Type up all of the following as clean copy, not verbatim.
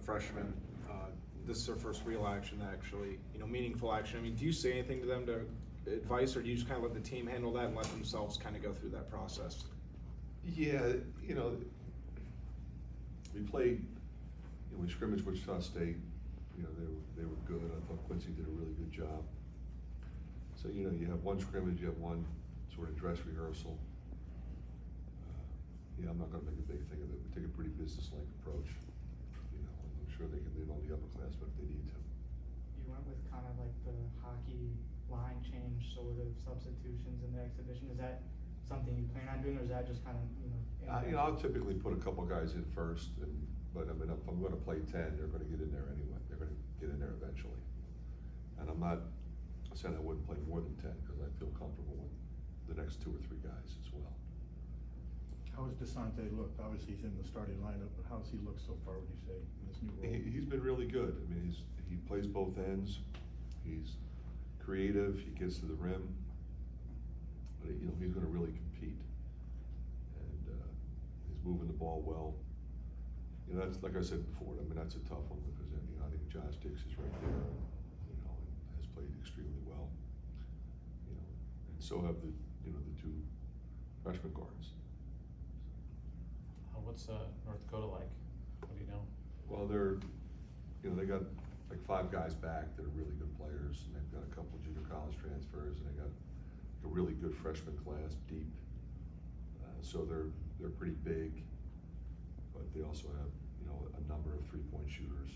freshmen, this is their first real action, actually, meaningful action. I mean, do you say anything to them to advice, or do you just kind of let the team handle that and let themselves kind of go through that process? Yeah, we played, we scrimmaged Wichita State. They were good. I thought Quincy did a really good job. So, you have one scrimmage, you have one sort of dress rehearsal. I'm not going to make a big thing of it. We take a pretty business-like approach. I'm sure they can lean on the upperclassmen if they need to. You went with kind of like the hockey line change sort of substitutions in the exhibition. Is that something you plan on doing, or is that just kind of, I'll typically put a couple guys in first, but I mean, if I'm going to play 10, they're going to get in there anyway. They're going to get in there eventually. And I'm not saying I wouldn't play more than 10 because I feel comfortable with the next 2 or 3 guys as well. How has DeSante looked? Obviously, he's in the starting lineup, but how has he looked so far, would you say, in this new role? He's been really good. I mean, he plays both ends. He's creative. He gets to the rim. But he's going to really compete, and he's moving the ball well. That's like I said before. I mean, that's a tough one because I think Josh Dix is right there, and has played extremely well. And so have the 2 freshman guards. What's North Dakota like? What do you know? Well, they got like 5 guys back that are really good players, and they've got a couple of junior college transfers, and they got a really good freshman class, deep. So they're pretty big, but they also have a number of 3-point shooters.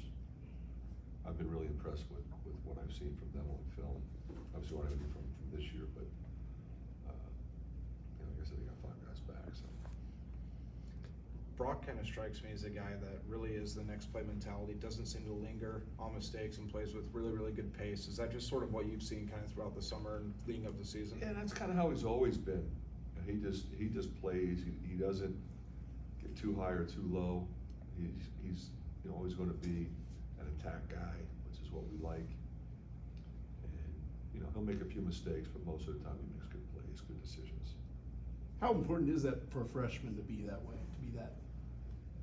I've been really impressed with what I've seen from them on film. Obviously, what I've seen from this year, but like I said, they got 5 guys back. So. Brock kind of strikes me as a guy that really is the next play mentality, doesn't seem to linger on mistakes, and plays with really, really good pace. Is that just sort of what you've seen kind of throughout the summer and leading up the season? Yeah, that's kind of how he's always been. He just plays. He doesn't get too high or too low. He's always going to be an attack guy, which is what we like. And he'll make a few mistakes, but most of the time he makes good plays, good decisions. How important is that for a freshman to be that way, to be that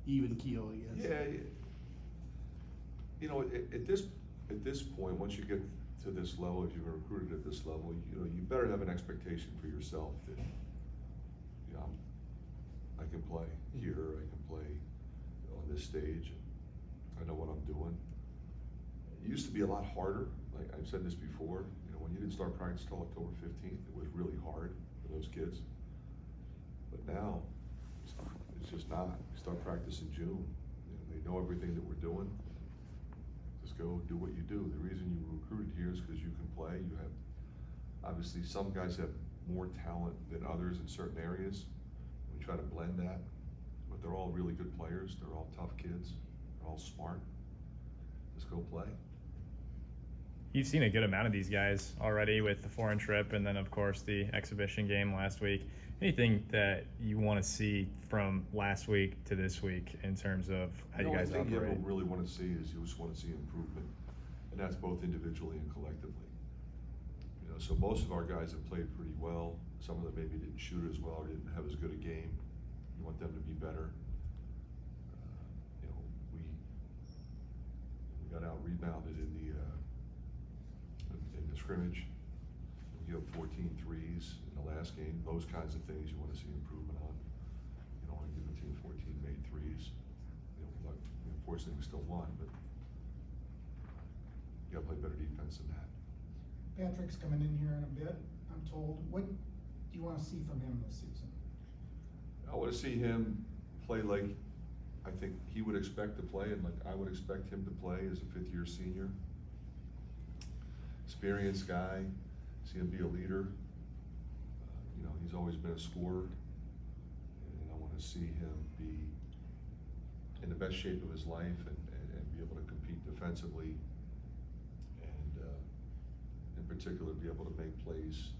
even keel, I guess? Yeah, at this point, once you get to this level, if you've been recruited at this level, you better have an expectation for yourself that I can play here, I can play on this stage. I know what I'm doing. It used to be a lot harder. Like I've said this before, when you didn't start practice till October 15th, it was really hard for those kids. But now, it's just not. We start practice in June. They know everything that we're doing. Just go do what you do. The reason you were recruited here is because you can play. You have, obviously, some guys have more talent than others in certain areas. We try to blend that, but they're all really good players. They're all tough kids. They're all smart. Just go play. You've seen a good amount of these guys already with the foreign trip and then, of course, the exhibition game last week. Anything that you want to see from last week to this week in terms of how you guys operate? The only thing you really want to see is you just want to see improvement, and that's both individually and collectively. So most of our guys have played pretty well. Some of them maybe didn't shoot as well or didn't have as good a game. You want them to be better. We got out rebounded in the scrimmage. We gave 14 threes in the last game. Those kinds of things you want to see improvement on. You don't want to give a team 14 made threes. Unfortunately, we still won, but you got to play better defense than that. Patrick's coming in here in a bit, I'm told. What do you want to see from him this season? I want to see him play like I think he would expect to play, and like I would expect him to play as a 5th-year senior. Experienced guy, see him be a leader. He's always been a scorer, and I want to see him be in the best shape of his life and be able to compete defensively, and in particular be able to make plays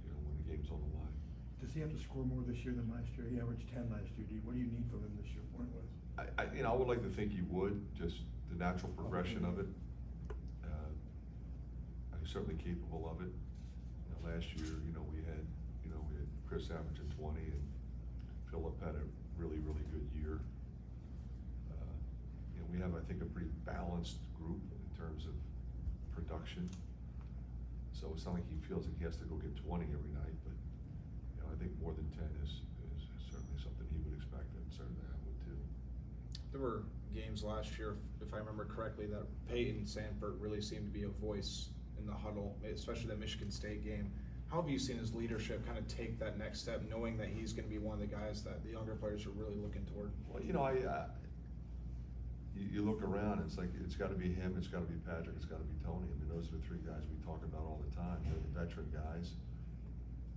when the game's on the line. Does he have to score more this year than last year? He averaged 10 last year. What do you need from him this year, point-wise? I would like to think he would, just the natural progression of it. He's certainly capable of it. Last year, we had Chris averaging 20, and Phillip had a really, really good year. We we have, I think, a pretty balanced group in terms of production. So it's not like he feels like he has to go get 20 every night, but, you know, I think more than 10 is certainly something he would expect, and certainly I would too. There were games last year, if I remember correctly, that Peyton Sanford really seemed to be a voice in the huddle, especially the Michigan State game. How have you seen his leadership kind of take that next step, knowing that he's going to be one of the guys that the younger players are really looking toward? Well, you know, you look around, it's like, it's gotta be him, it's gotta be Patrick, it's gotta be Tony. I mean, those are the three guys we talk about all the time. They're the veteran guys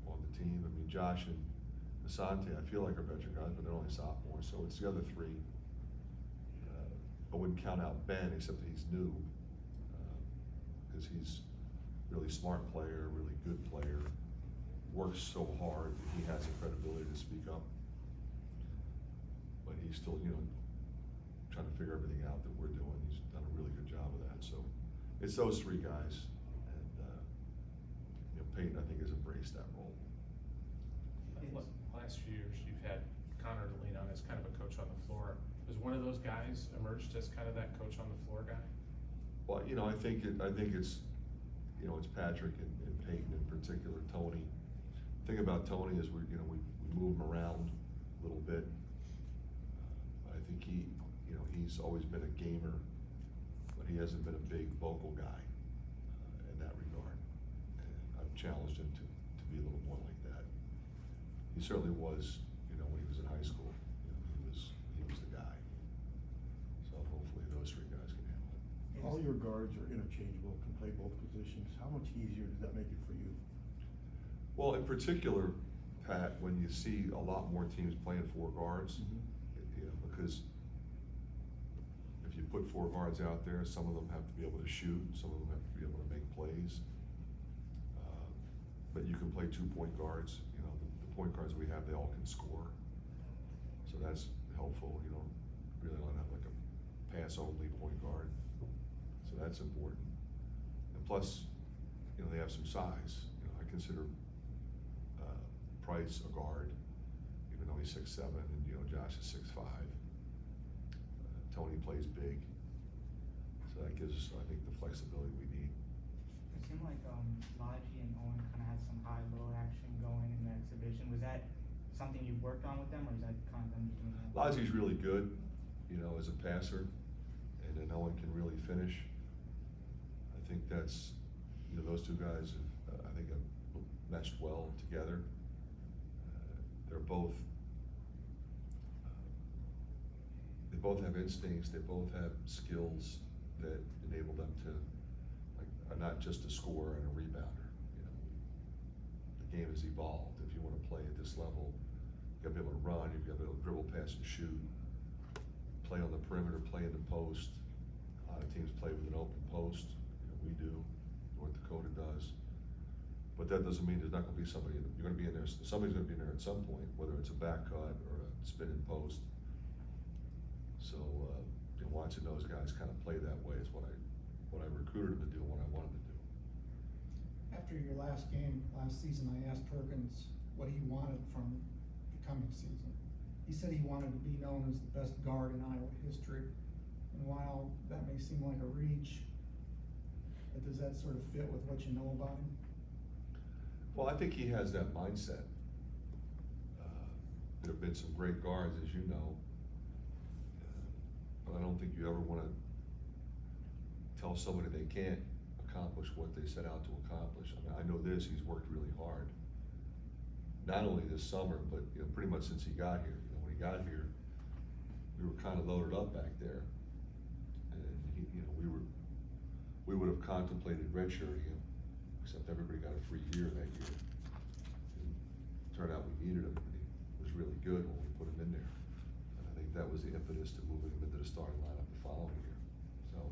on the team. I mean, Josh and Asante, I feel like are veteran guys, but they're only sophomores, so it's the other three. I wouldn't count out Ben, except that he's new, because he's really smart player, really good player, works so hard, he has the credibility to speak up. But he's still, you know, trying to figure everything out that we're doing. He's done a really good job of that. So it's those three guys, and you know, Peyton, I think, has embraced that role. Last few years, you've had Connor to lean on as kind of a coach on the floor. Has one of those guys emerged as kind of that coach on the floor guy? Well, you know, I think it's, you know, it's Patrick and Peyton in particular. Tony. The thing about Tony is we move him around a little bit. I think he's always been a gamer, but he hasn't been a big vocal guy in that regard. And I've challenged him to be a little more like that. He certainly was, you know, when he was in high school. You know, he was the guy. So hopefully those three guys can handle it. All your guards are interchangeable, can play both positions. How much easier does that make it for you? Well, in particular, Pat, when you see a lot more teams playing four guards, you know, because if you put four guards out there, some of them have to be able to shoot, some of them have to be able to make plays. But you can play 2-point guards. You know, the point guards we have, they all can score. So that's helpful. You don't really want to have like a pass-only point guard. So that's important. And plus, you know, they have some size. You know, I consider Price a guard, even though he's 6'7", and you know Josh is 6'5". Tony plays big, so that gives us, I think, the flexibility we need. It seemed like Logi and Owen kind of had some high-low action going in the exhibition. Was that something you've worked on with them, or is that kind of them just doing that? Logi's really good, you know, as a passer, and then Owen can really finish. I think that's, you know, those two guys have, I think, have meshed well together. They're both, they both have instincts, they both have skills that enable them to, like, are not just a scorer and a rebounder. You know, the game has evolved. If you want to play at this level, you gotta be able to run, you've got to be able to dribble, pass, and shoot. Play on the perimeter, play in the post. A lot of teams play with an open post. You know, we do. North Dakota does. But that doesn't mean there's not going to be somebody. You're going to be in there. Somebody's going to be in there at some point, whether it's a back cut or a spin-in post. So, you know, watching those guys kind of play that way is what I recruited them to do, what I wanted to do. After your last game, last season, I asked Perkins what he wanted from the coming season. He said he wanted to be known as the best guard in Iowa history. And while that may seem like a reach, but does that sort of fit with what you know about him? Well, I think he has that mindset. There have been some great guards, as you know, but I don't think you ever want to tell somebody they can't accomplish what they set out to accomplish. I mean, I know this, he's worked really hard. Not only this summer, but you know, pretty much since he got here. You know, when he got here, we were kind of loaded up back there, and you know, we would have contemplated redshirting him, except everybody got a free year that year. And it turned out we needed him, and he was really good when we put him in there. And I think that was the impetus to moving him into the starting lineup the following year. So,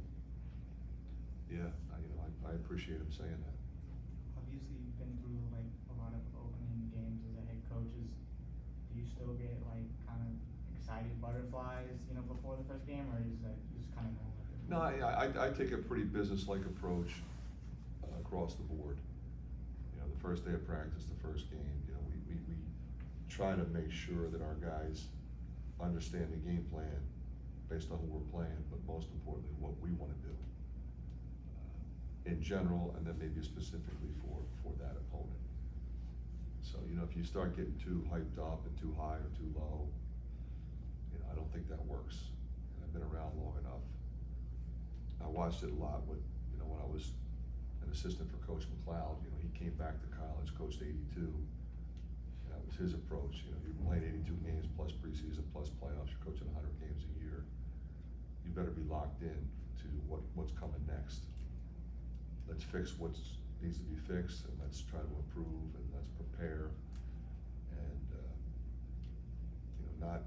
yeah, I appreciate him saying that. Obviously, you've been through like a lot of opening games as a head coach. Do you still get like kind of excited butterflies, you know, before the first game, or is that just kind of normal? No, I take a pretty business-like approach across the board. You know, the first day of practice, the first game, you know, we try to make sure that our guys understand the game plan based on who we're playing, but most importantly, what we wanna do. In general, and then maybe specifically for that opponent. So, you know, if you start getting too hyped up and too high or too low, you know, I don't think that works. And I've been around long enough. I watched it a lot with, you know, when I was an assistant for Coach McLeod, you know, he came back to college, coached 82. And that was his approach. You know, you're playing 82 games plus preseason plus playoffs, you're coaching 100 games a year. You better be locked in to what's coming next. Let's fix what needs to be fixed, and let's try to improve, and let's prepare, and you know,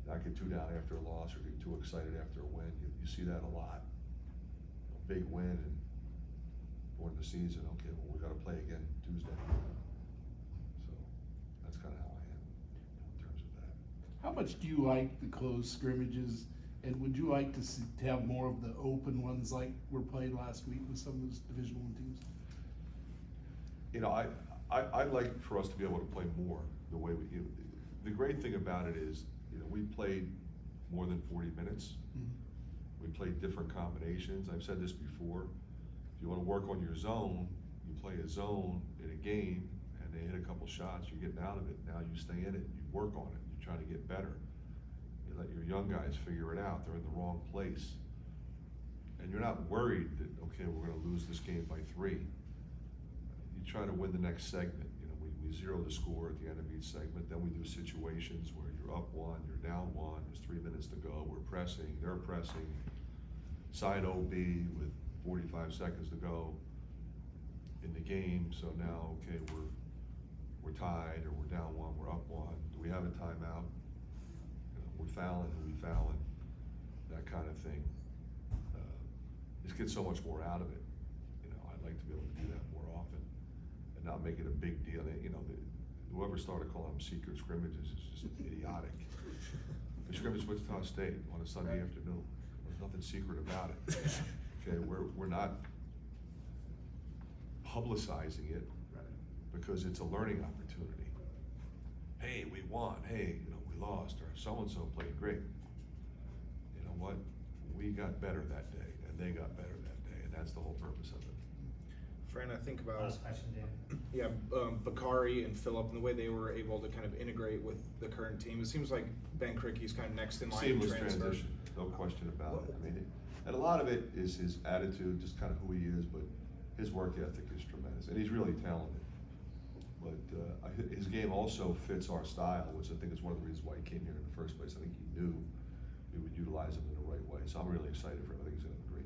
not get too down after a loss or get too excited after a win. You see that a lot. A big win and during the season, okay, well, we got to play again Tuesday. So that's kind of how I am in terms of that. How much do you like the close scrimmages? And would you like to have more of the open ones like were played last week with some of those Division I teams? You know, I'd like for us to be able to play more the way we, you know, the great thing about it is, you know, we played more than 40 minutes. Mhm. We played different combinations. I've said this before. If you want to work on your zone, you play a zone in a game and they hit a couple shots, you're getting out of it. Now you stay in it, you work on it, you try to get better. You let your young guys figure it out. They're in the wrong place. And you're not worried that, okay, we're going to lose this game by 3. You try to win the next segment. You know, we zero the score at the end of each segment. Then we do situations where you're up 1, you're down 1, there's 3 minutes to go. We're pressing, they're pressing. Side OB with 45 seconds to go in the game. So now, okay, we're tied or we're down 1, we're up 1. Do we have a timeout? You know, we're fouling, are we fouling? That kind of thing. Just get so much more out of it. You know, I'd like to be able to do that more often and not make it a big deal. You know, whoever started calling them secret scrimmages is just idiotic. We scrimmage Wichita State on a Sunday afternoon. There's nothing secret about it. Okay, we're not publicizing it because it's a learning opportunity. Hey, we won. Hey, you know, we lost, or so-and-so played great. You know what? We got better that day, and they got better that day, and that's the whole purpose of it. Fran, I think about, Last question, Dan. yeah, Bakari and Phillip and the way they were able to kind of integrate with the current team. It seems like Ben Kricke's kind of next in line to Seamless transfer. transition, no question about it. I mean, and a lot of it is his attitude, just kind of who he is, but his work ethic is tremendous, and he's really talented. But his game also fits our style, which I think is one of the reasons why he came here in the first place. I think he knew we would utilize him in the right way. So I'm really excited for him. I think he's going to have a great